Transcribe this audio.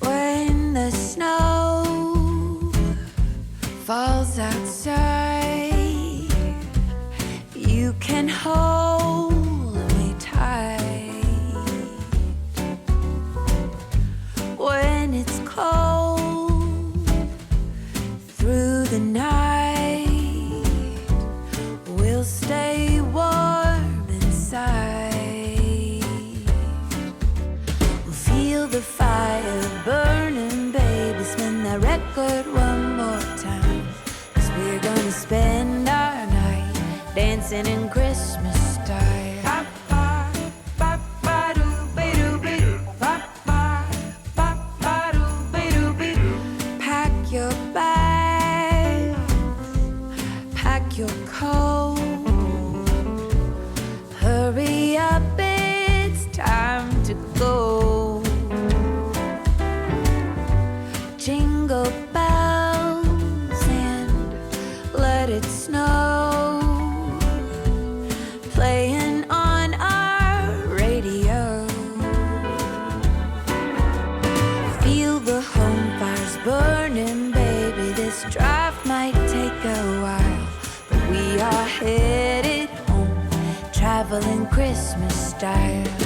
When the snow falls outside, you can hold me tight. When it's cold through the night, we'll stay warm inside. We'll feel the fire burning, baby. Spin that record one more time, 'cause we're gonna spend our night dancing in Christmas style. Pack your bags, pack your coat. Hurry up, it's time to go. Jingle bells and let it snow, playing on our radio. Feel the home fires burning, baby. This drive might take a while, but we are headed home, traveling Christmas style.